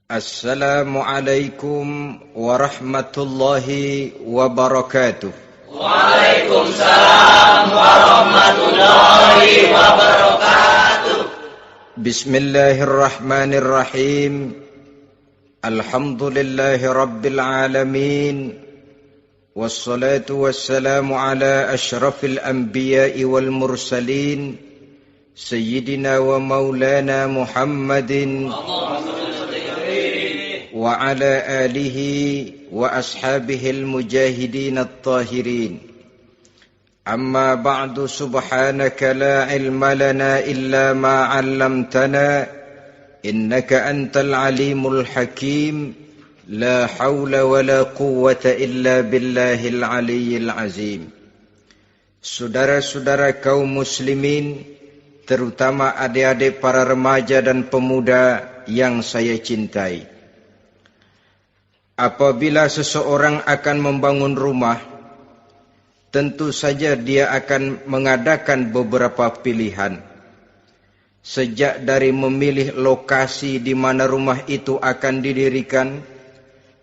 Assalamualaikum warahmatullahi wabarakatuh. Waalaikumsalam warahmatullahi wabarakatuh. Bismillahirrahmanirrahim. Alhamdulillahi rabbil alamin. Wassalatu wassalamu ala ashrafil anbiya'i wal mursalin. Sayyidina wa maulana Muhammadin wa ala alihi wa ashabihil mujahidin at-tahirin. Amma ba'du, subhanaka la ilma lana illa ma 'allamtana innaka antal alimul hakim. La hawla wa la quwwata illa billahil aliyyil azim. Saudara-saudara kaum muslimin, terutama adik-adik para remaja dan pemuda yang saya cintai. Apabila seseorang akan membangun rumah, tentu saja dia akan mengadakan beberapa pilihan. Sejak dari memilih lokasi di mana rumah itu akan didirikan,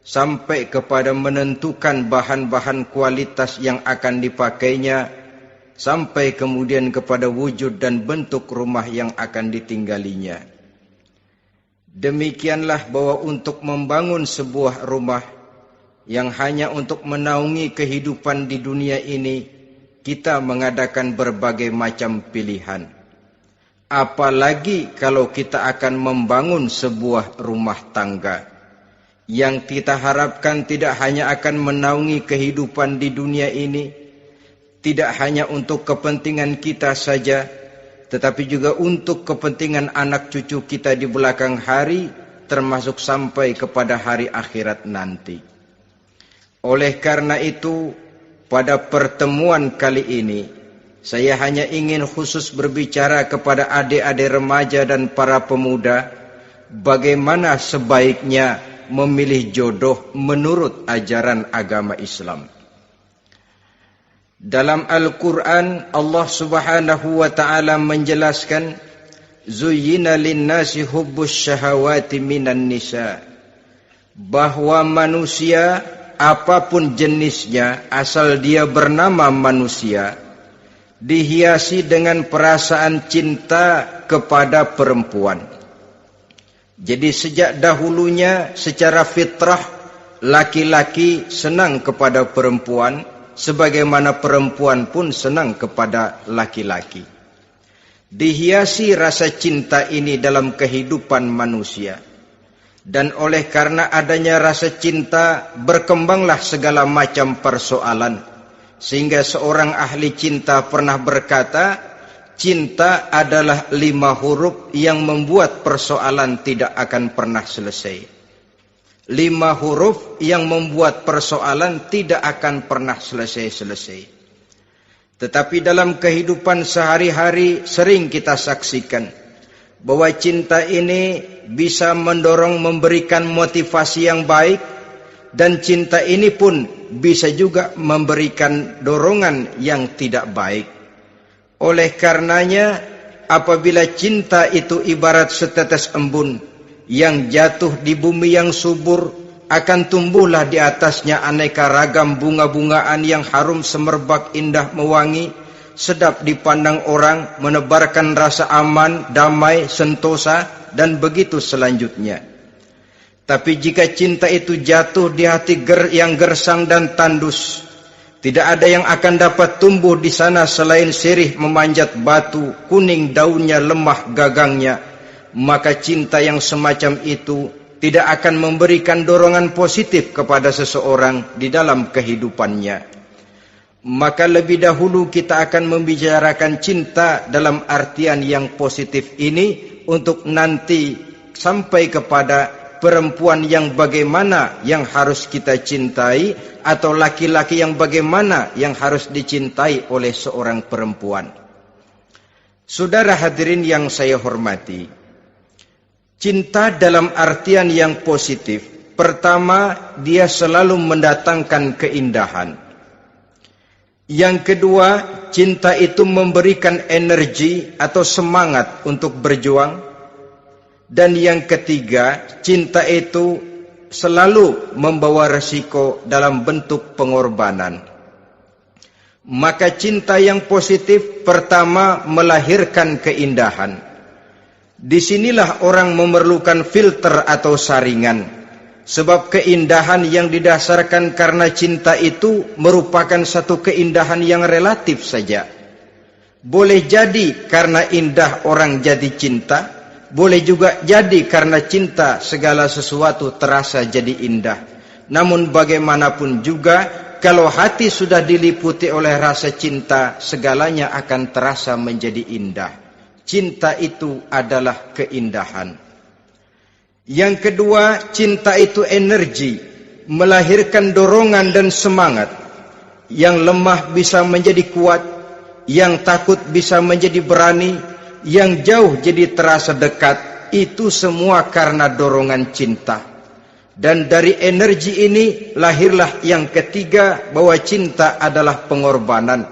sampai kepada menentukan bahan-bahan kualitas yang akan dipakainya, sampai kemudian kepada wujud dan bentuk rumah yang akan ditinggalinya. Demikianlah bahwa untuk membangun sebuah rumah yang hanya untuk menaungi kehidupan di dunia ini, kita mengadakan berbagai macam pilihan. Apalagi kalau kita akan membangun sebuah rumah tangga yang kita harapkan tidak hanya akan menaungi kehidupan di dunia ini, tidak hanya untuk kepentingan kita saja, tetapi juga untuk kepentingan anak cucu kita di belakang hari, termasuk sampai kepada hari akhirat nanti. Oleh karena itu, pada pertemuan kali ini, saya hanya ingin khusus berbicara kepada adik-adik remaja dan para pemuda, bagaimana sebaiknya memilih jodoh menurut ajaran agama Islam. Dalam Al-Quran, Allah subhanahu wa ta'ala menjelaskan, Zuyyina linnasi hubbus syahawati minan nisa. Bahwa manusia, apapun jenisnya, asal dia bernama manusia, dihiasi dengan perasaan cinta kepada perempuan. Jadi sejak dahulunya secara fitrah, laki-laki senang kepada perempuan, sebagaimana perempuan pun senang kepada laki-laki. Dihiasi rasa cinta ini dalam kehidupan manusia. Dan oleh karena adanya rasa cinta, berkembanglah segala macam persoalan. Sehingga seorang ahli cinta pernah berkata, cinta adalah 5 huruf yang membuat persoalan tidak akan pernah selesai. 5 huruf yang membuat persoalan tidak akan pernah selesai-selesai. Tetapi dalam kehidupan sehari-hari sering kita saksikan bahwa cinta ini bisa mendorong, memberikan motivasi yang baik, dan cinta ini pun bisa juga memberikan dorongan yang tidak baik. Oleh karenanya, apabila cinta itu ibarat setetes embun yang jatuh di bumi yang subur, akan tumbuhlah di atasnya aneka ragam bunga-bungaan yang harum semerbak, indah, mewangi, sedap dipandang orang, menebarkan rasa aman, damai, sentosa, dan begitu selanjutnya. Tapi jika cinta itu jatuh di hati yang gersang dan tandus, tidak ada yang akan dapat tumbuh di sana selain sirih memanjat batu, kuning daunnya, lemah gagangnya, maka cinta yang semacam itu tidak akan memberikan dorongan positif kepada seseorang di dalam kehidupannya. Maka lebih dahulu kita akan membicarakan cinta dalam artian yang positif ini, untuk nanti sampai kepada perempuan yang bagaimana yang harus kita cintai, atau laki-laki yang bagaimana yang harus dicintai oleh seorang perempuan. Saudara hadirin yang saya hormati, cinta dalam artian yang positif, pertama, dia selalu mendatangkan keindahan. Yang kedua, cinta itu memberikan energi atau semangat untuk berjuang. Dan yang ketiga, cinta itu selalu membawa resiko dalam bentuk pengorbanan. Maka cinta yang positif pertama melahirkan keindahan. Disinilah orang memerlukan filter atau saringan. Sebab keindahan yang didasarkan karena cinta itu merupakan satu keindahan yang relatif saja. Boleh jadi karena indah orang jadi cinta, boleh juga jadi karena cinta segala sesuatu terasa jadi indah. Namun bagaimanapun juga, kalau hati sudah diliputi oleh rasa cinta, segalanya akan terasa menjadi indah. Cinta itu adalah keindahan. Yang kedua, cinta itu energi, melahirkan dorongan dan semangat. Yang lemah bisa menjadi kuat, yang takut bisa menjadi berani, yang jauh jadi terasa dekat. Itu semua karena dorongan cinta. Dan dari energi ini lahirlah yang ketiga, bahwa cinta adalah pengorbanan.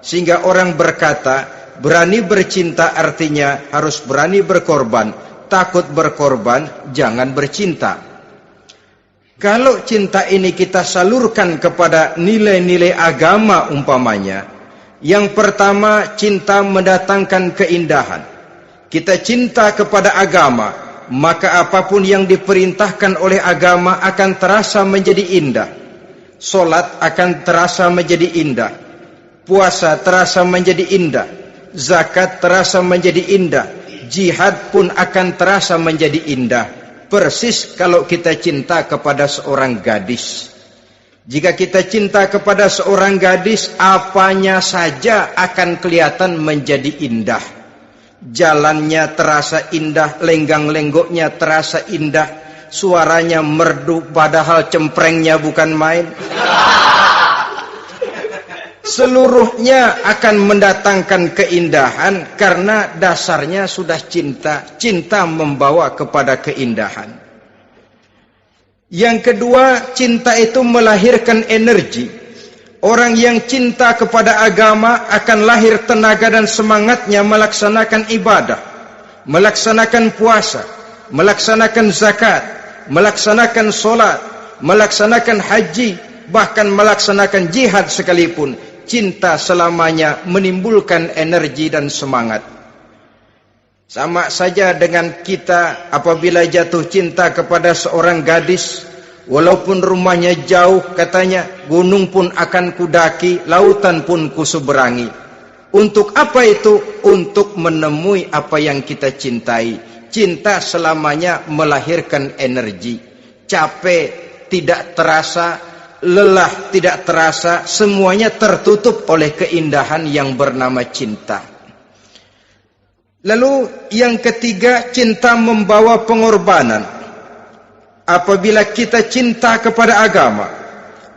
Sehingga orang berkata, berani bercinta artinya harus berani berkorban. Takut berkorban, jangan bercinta. Kalau cinta ini kita salurkan kepada nilai-nilai agama umpamanya, yang pertama, cinta mendatangkan keindahan. Kita cinta kepada agama, maka apapun yang diperintahkan oleh agama akan terasa menjadi indah. Solat akan terasa menjadi indah. Puasa terasa menjadi indah. Zakat terasa menjadi indah. Jihad pun akan terasa menjadi indah. Persis kalau kita cinta kepada seorang gadis. Jika kita cinta kepada seorang gadis, apanya saja akan kelihatan menjadi indah. Jalannya terasa indah, lenggang-lenggoknya terasa indah, suaranya merdu padahal cemprengnya bukan main. Seluruhnya akan mendatangkan keindahan karena dasarnya sudah cinta. Cinta membawa kepada keindahan. Yang kedua, cinta itu melahirkan energi. Orang yang cinta kepada agama akan lahir tenaga dan semangatnya melaksanakan ibadah, melaksanakan puasa, melaksanakan zakat, melaksanakan solat, melaksanakan haji, bahkan melaksanakan jihad sekalipun. Cinta selamanya menimbulkan energi dan semangat. Sama saja dengan kita apabila jatuh cinta kepada seorang gadis, walaupun rumahnya jauh, katanya, gunung pun akan kudaki, lautan pun kuseberangi. Untuk apa itu? Untuk menemui apa yang kita cintai. Cinta selamanya melahirkan energi. Capek tidak terasa, lelah tidak terasa, semuanya tertutup oleh keindahan yang bernama cinta. Lalu yang ketiga, cinta membawa pengorbanan. Apabila kita cinta kepada agama,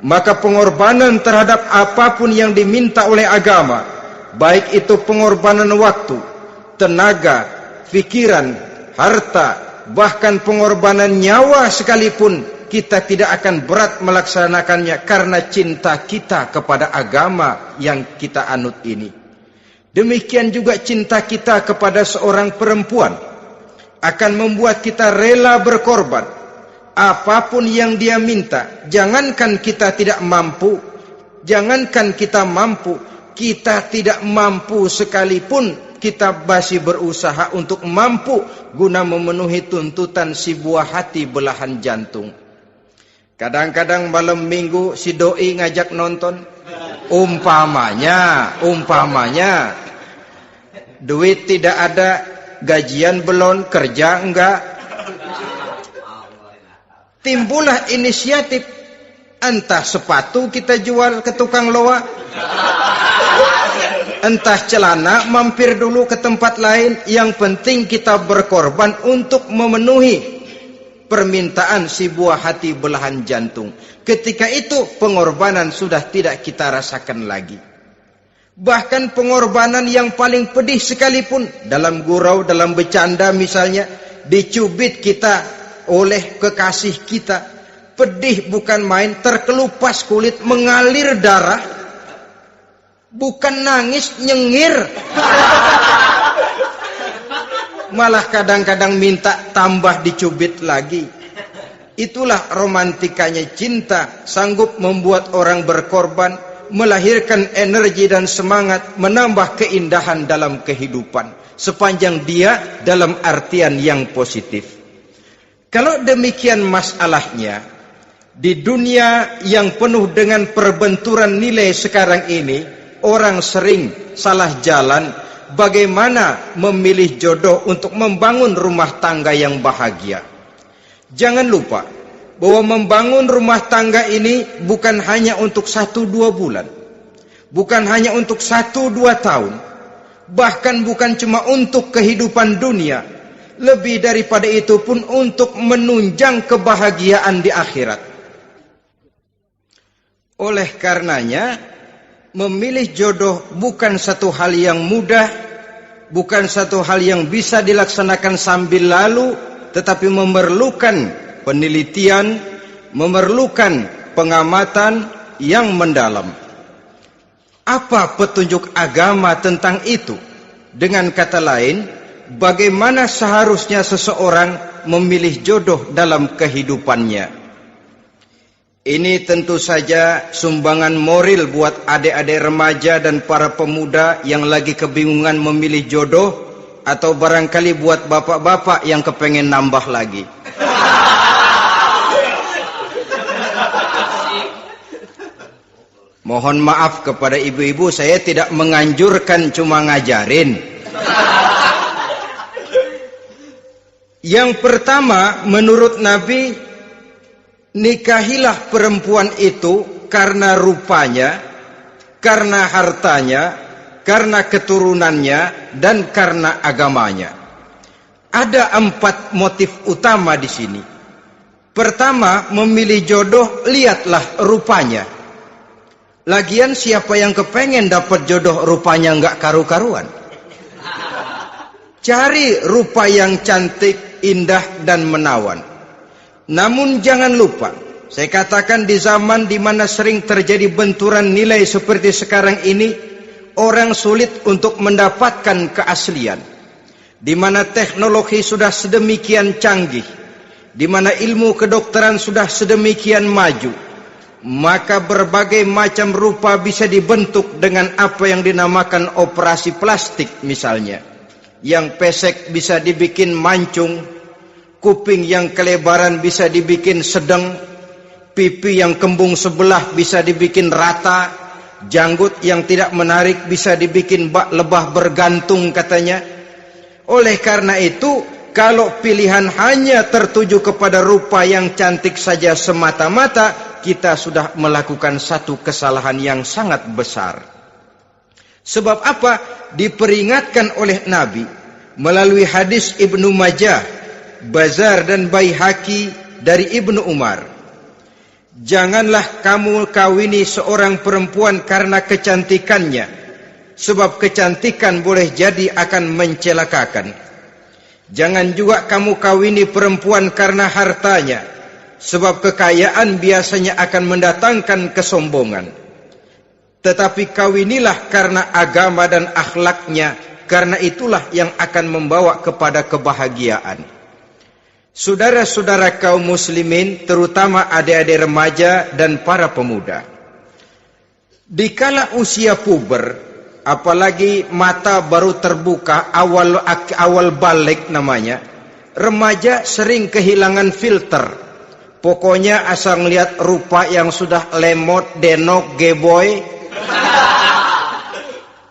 maka pengorbanan terhadap apapun yang diminta oleh agama, baik itu pengorbanan waktu, tenaga, pikiran, harta, bahkan pengorbanan nyawa sekalipun, kita tidak akan berat melaksanakannya karena cinta kita kepada agama yang kita anut ini. Demikian juga cinta kita kepada seorang perempuan akan membuat kita rela berkorban. Apapun yang dia minta, jangankan kita tidak mampu, kita tidak mampu sekalipun, kita masih berusaha untuk mampu guna memenuhi tuntutan si buah hati belahan jantung. Kadang-kadang malam minggu si doi ngajak nonton, umpamanya duit tidak ada, gajian belum, kerja enggak. Timbullah inisiatif, entah sepatu kita jual ke tukang loa, entah celana mampir dulu ke tempat lain. Yang penting kita berkorban untuk memenuhi permintaan si buah hati belahan jantung. Ketika itu pengorbanan sudah tidak kita rasakan lagi. Bahkan pengorbanan yang paling pedih sekalipun, dalam gurau, dalam bercanda misalnya, dicubit kita oleh kekasih kita, pedih bukan main, terkelupas kulit, mengalir darah, bukan nangis, nyengir. malah kadang-kadang minta tambah dicubit lagi. Itulah romantikanya cinta, sanggup membuat orang berkorban, melahirkan energi dan semangat, menambah keindahan dalam kehidupan, sepanjang dia dalam artian yang positif. Kalau demikian masalahnya, di dunia yang penuh dengan perbenturan nilai sekarang ini, orang sering salah jalan bagaimana memilih jodoh untuk membangun rumah tangga yang bahagia. Jangan lupa bahwa membangun rumah tangga ini bukan hanya untuk 1-2 bulan, bukan hanya untuk 1-2 tahun, bahkan bukan cuma untuk kehidupan dunia, lebih daripada itu pun untuk menunjang kebahagiaan di akhirat. Oleh karenanya, memilih jodoh bukan satu hal yang mudah, bukan satu hal yang bisa dilaksanakan sambil lalu, tetapi memerlukan penelitian, memerlukan pengamatan yang mendalam. Apa petunjuk agama tentang itu? Dengan kata lain, bagaimana seharusnya seseorang memilih jodoh dalam kehidupannya? Ini tentu saja sumbangan moral buat adik-adik remaja dan para pemuda yang lagi kebingungan memilih jodoh, atau barangkali buat bapak-bapak yang kepengen nambah lagi. Mohon maaf kepada ibu-ibu, saya tidak menganjurkan, cuma ngajarin. Yang pertama, menurut Nabi, nikahilah perempuan itu karena rupanya, karena hartanya, karena keturunannya, dan karena agamanya. Ada 4 motif utama di sini. Pertama, memilih jodoh, lihatlah rupanya. Lagian siapa yang kepengen dapat jodoh rupanya nggak karu-karuan? Cari rupa yang cantik, indah, dan menawan. Namun jangan lupa, saya katakan di zaman di mana sering terjadi benturan nilai seperti sekarang ini, orang sulit untuk mendapatkan keaslian. Di mana teknologi sudah sedemikian canggih, di mana ilmu kedokteran sudah sedemikian maju, maka berbagai macam rupa bisa dibentuk dengan apa yang dinamakan operasi plastik misalnya. Yang pesek bisa dibikin mancung, kuping yang kelebaran bisa dibikin sedang, pipi yang kembung sebelah bisa dibikin rata, janggut yang tidak menarik bisa dibikin bak lebah bergantung katanya. Oleh karena itu, kalau pilihan hanya tertuju kepada rupa yang cantik saja semata-mata, kita sudah melakukan satu kesalahan yang sangat besar. Sebab apa? Diperingatkan oleh Nabi melalui hadis Ibnu Majah, Bazar dan Baihaqi dari Ibnu Umar. Janganlah kamu kawini seorang perempuan karena kecantikannya, sebab kecantikan boleh jadi akan mencelakakan. Jangan juga kamu kawini perempuan karena hartanya, sebab kekayaan biasanya akan mendatangkan kesombongan. Tetapi kawinilah karena agama dan akhlaknya, karena itulah yang akan membawa kepada kebahagiaan. Saudara-saudara kaum muslimin, terutama adik-adik remaja dan para pemuda, dikala usia puber, apalagi mata baru terbuka, awal balik namanya, remaja sering kehilangan filter. Pokoknya asal ngelihat rupa yang sudah lemot, denok, geboy,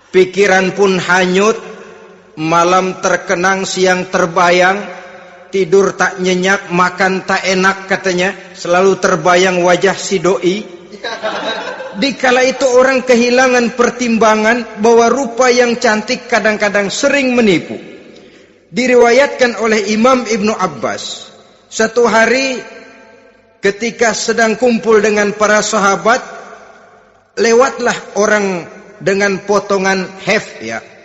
pikiran pun hanyut, malam terkenang, siang terbayang, tidur tak nyenyak, makan tak enak katanya, selalu terbayang wajah si doi. Dikala itu orang kehilangan pertimbangan bahwa rupa yang cantik kadang-kadang sering menipu. Diriwayatkan oleh Imam Ibnu Abbas, satu hari ketika sedang kumpul dengan para sahabat, lewatlah orang dengan potongan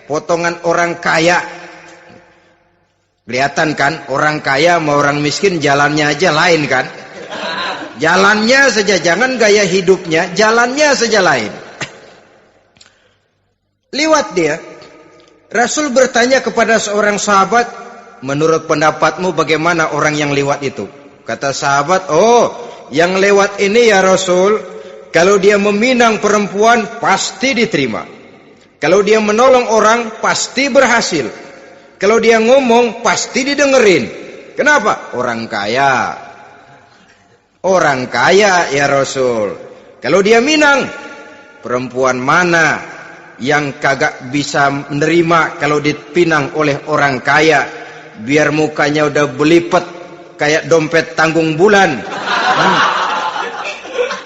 potongan orang kaya. Kelihatan kan, orang kaya sama orang miskin jalannya aja lain kan. Jalannya saja, jangan gaya hidupnya, jalannya saja lain. Liwat dia, Rasul bertanya kepada seorang sahabat, menurut pendapatmu bagaimana orang yang lewat itu? Kata sahabat, oh, yang lewat ini ya Rasul, kalau dia meminang perempuan pasti diterima. Kalau dia menolong orang pasti berhasil. Kalau dia ngomong pasti didengerin. Kenapa? Orang kaya. Orang kaya ya Rasul. Kalau dia minang, perempuan mana yang kagak bisa menerima kalau dipinang oleh orang kaya? Biar mukanya udah belipet kayak dompet tanggung bulan.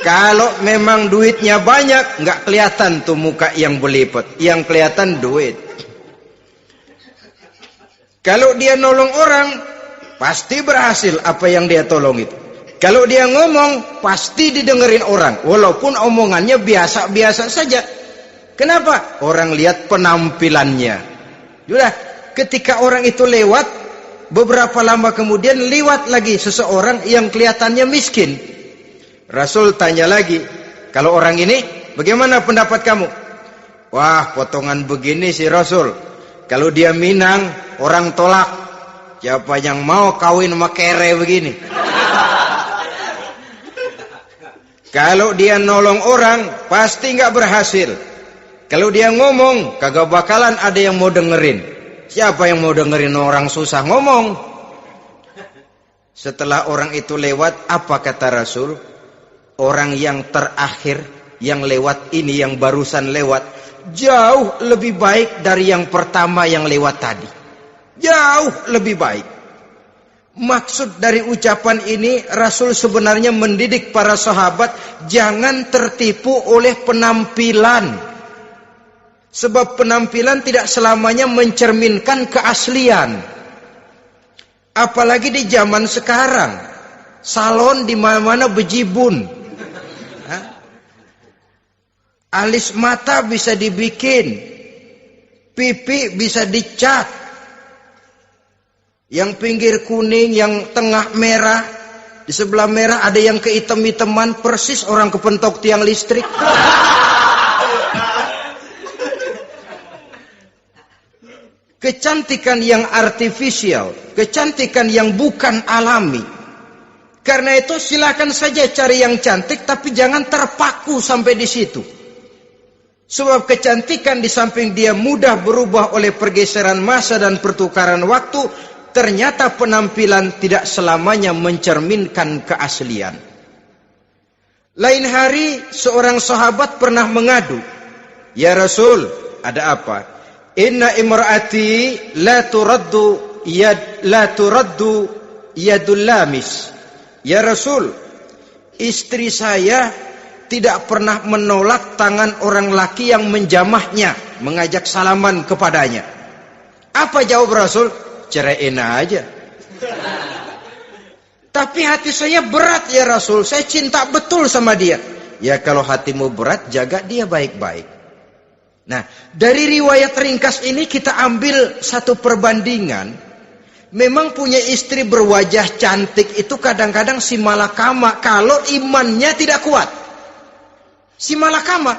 Kalau memang duitnya banyak, nggak kelihatan tuh muka yang belipet. Yang kelihatan duit. Kalau dia nolong orang, pasti berhasil apa yang dia tolong itu. Kalau dia ngomong, pasti didengerin orang. Walaupun omongannya biasa-biasa saja. Kenapa? Orang lihat penampilannya. Sudah, ketika orang itu lewat, beberapa lama kemudian lewat lagi seseorang yang kelihatannya miskin. Rasul tanya lagi, kalau orang ini, bagaimana pendapat kamu? Wah, potongan begini sih Rasul. Kalau dia minang, orang tolak. Siapa yang mau kawin sama kere begini? Kalau dia nolong orang, pasti nggak berhasil. Kalau dia ngomong, kagak bakalan ada yang mau dengerin. Siapa yang mau dengerin orang susah ngomong? Setelah orang itu lewat, apa kata Rasul? Orang yang terakhir, yang lewat ini, yang barusan lewat, jauh lebih baik dari yang pertama yang lewat tadi. Jauh lebih baik. Maksud dari ucapan ini, Rasul sebenarnya mendidik para sahabat jangan tertipu oleh penampilan. Sebab penampilan tidak selamanya mencerminkan keaslian. Apalagi di zaman sekarang, salon di mana-mana bejibun. Alis mata bisa dibikin, pipi bisa dicat. Yang pinggir kuning, yang tengah merah, di sebelah merah ada yang kehitam-hitaman, persis orang kepentok tiang listrik. Kecantikan yang artifisial, kecantikan yang bukan alami. Karena itu silakan saja cari yang cantik, tapi jangan terpaku sampai di situ. Sebab kecantikan di samping dia mudah berubah oleh pergeseran masa dan pertukaran waktu, ternyata penampilan tidak selamanya mencerminkan keaslian. Lain hari seorang sahabat pernah mengadu, "Ya Rasul, ada apa? Inna imraati la turaddu yadul lamis." Ya Rasul, istri saya tidak pernah menolak tangan orang laki yang menjamahnya, mengajak salaman kepadanya. Apa jawab Rasul? Ceraiin aja. Tapi hati saya berat ya Rasul, saya cinta betul sama dia. Ya kalau hatimu berat, jaga dia baik-baik. Nah, dari riwayat ringkas ini kita ambil satu perbandingan. Memang punya istri berwajah cantik itu kadang-kadang si malakama kalau imannya tidak kuat. Si malakama.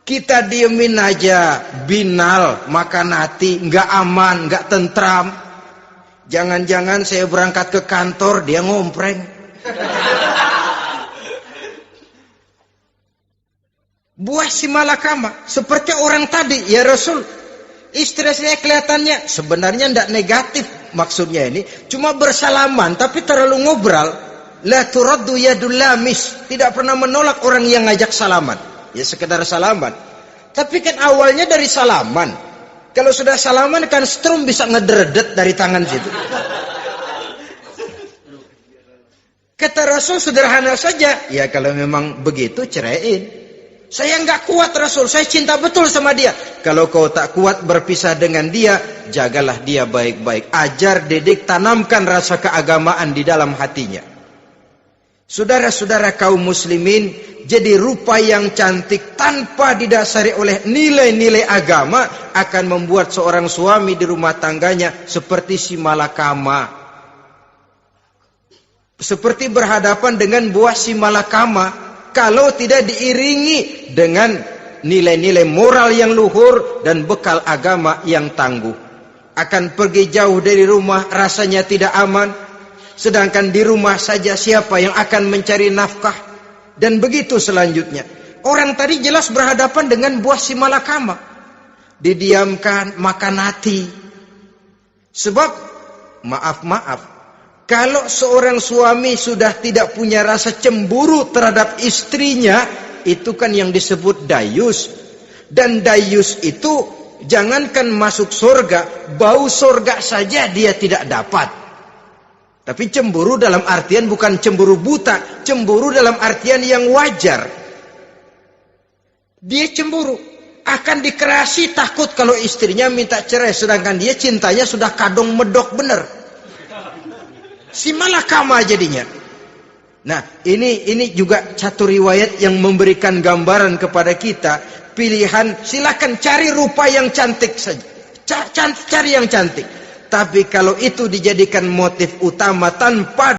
Kita diemin aja, binal, makan hati, nggak aman, nggak tentram. Jangan-jangan saya berangkat ke kantor, dia ngompreng. Buah si malakama, seperti orang tadi, ya Rasul. Istri saya kelihatannya, sebenarnya tidak negatif maksudnya ini. Cuma bersalaman, tapi terlalu ngobrol. La turaddu yadul lamis. Tidak pernah menolak orang yang ngajak salaman. Ya sekedar salaman. Tapi kan awalnya dari salaman. Kalau sudah salaman kan strum bisa ngederdet dari tangan situ. Kata Rasul sederhana saja. Ya kalau memang begitu ceraiin. Saya nggak kuat Rasul. Saya cinta betul sama dia. Kalau kau tak kuat berpisah dengan dia, jagalah dia baik-baik. Ajar, didik, tanamkan rasa keagamaan di dalam hatinya. Saudara-saudara kaum muslimin, jadi rupa yang cantik tanpa didasari oleh nilai-nilai agama akan membuat seorang suami di rumah tangganya seperti si malakama. Seperti berhadapan dengan buah si malakama kalau tidak diiringi dengan nilai-nilai moral yang luhur dan bekal agama yang tangguh. akan pergi jauh dari rumah rasanya tidak aman, sedangkan di rumah saja siapa yang akan mencari nafkah, dan begitu selanjutnya. Orang tadi jelas berhadapan dengan buah si malakama, didiamkan, makan hati. Sebab maaf, kalau seorang suami sudah tidak punya rasa cemburu terhadap istrinya, itu kan yang disebut dayus. Dan dayus itu jangankan masuk surga, bau surga saja dia tidak dapat. Tapi cemburu dalam artian bukan cemburu buta, cemburu dalam artian yang wajar. Dia cemburu, akan dikerasi takut kalau istrinya minta cerai, sedangkan dia cintanya sudah kadung medok bener. Si malakama jadinya. Nah, ini juga satu riwayat yang memberikan gambaran kepada kita. Pilihan, silakan cari rupa yang cantik saja, cari yang cantik. Tapi kalau itu dijadikan motif utama tanpa